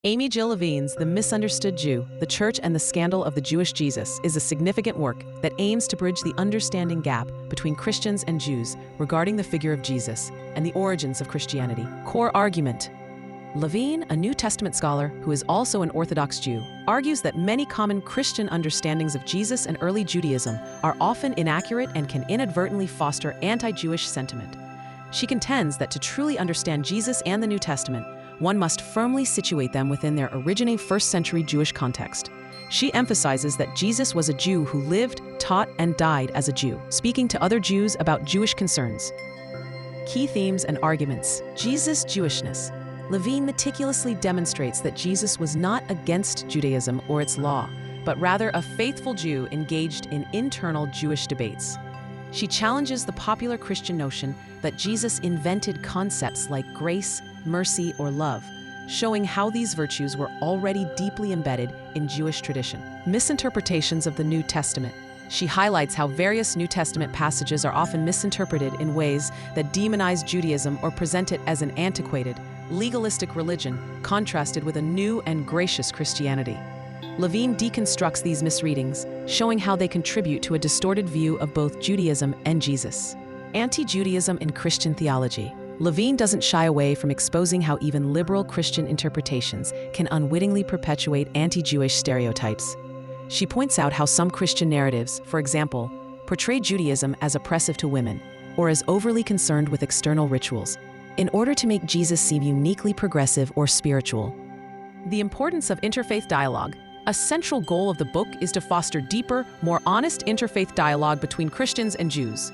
Amy Jill Levine's The Misunderstood Jew, The Church and the Scandal of the Jewish Jesus is a significant work that aims to bridge the understanding gap between Christians and Jews regarding the figure of Jesus and the origins of Christianity. Core argument. Levine, a New Testament scholar who is also an Orthodox Jew, argues that many common Christian understandings of Jesus and early Judaism are often inaccurate and can inadvertently foster anti-Jewish sentiment. She contends that to truly understand Jesus and the New Testament, one must firmly situate them within their originating first-century Jewish context. She emphasizes that Jesus was a Jew who lived, taught, and died as a Jew, speaking to other Jews about Jewish concerns. Key themes and arguments. Jesus' Jewishness. Levine meticulously demonstrates that Jesus was not against Judaism or its law, but rather a faithful Jew engaged in internal Jewish debates. She challenges the popular Christian notion that Jesus invented concepts like grace, mercy, or love, showing how these virtues were already deeply embedded in Jewish tradition. Misinterpretations of the New Testament. She highlights how various New Testament passages are often misinterpreted in ways that demonize Judaism or present it as an antiquated, legalistic religion contrasted with a new and gracious Christianity. Levine deconstructs these misreadings, showing how they contribute to a distorted view of both Judaism and Jesus. Anti-Judaism in Christian theology. Levine doesn't shy away from exposing how even liberal Christian interpretations can unwittingly perpetuate anti-Jewish stereotypes. She points out how some Christian narratives, for example, portray Judaism as oppressive to women or as overly concerned with external rituals, in order to make Jesus seem uniquely progressive or spiritual. The importance of interfaith dialogue. A central goal of the book is to foster deeper, more honest interfaith dialogue between Christians and Jews.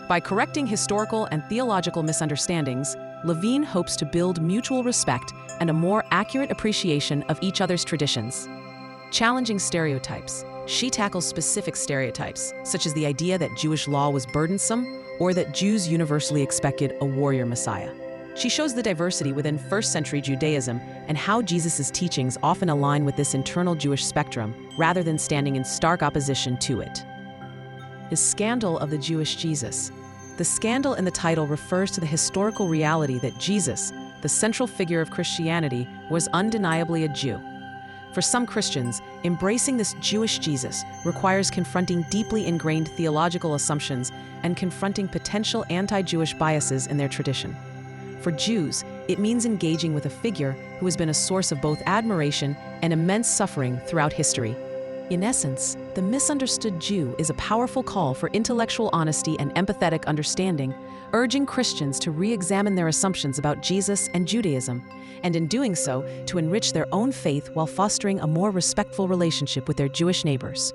By correcting historical and theological misunderstandings, Levine hopes to build mutual respect and a more accurate appreciation of each other's traditions. Challenging stereotypes. She tackles specific stereotypes, such as the idea that Jewish law was burdensome or that Jews universally expected a warrior Messiah. She shows the diversity within first-century Judaism and how Jesus' teachings often align with this internal Jewish spectrum rather than standing in stark opposition to it. The Scandal of the Jewish Jesus. The scandal in the title refers to the historical reality that Jesus, the central figure of Christianity, was undeniably a Jew. For some Christians, embracing this Jewish Jesus requires confronting deeply ingrained theological assumptions and confronting potential anti-Jewish biases in their tradition. For Jews, it means engaging with a figure who has been a source of both admiration and immense suffering throughout history. In essence, The Misunderstood Jew is a powerful call for intellectual honesty and empathetic understanding, urging Christians to re-examine their assumptions about Jesus and Judaism, and in doing so, to enrich their own faith while fostering a more respectful relationship with their Jewish neighbors.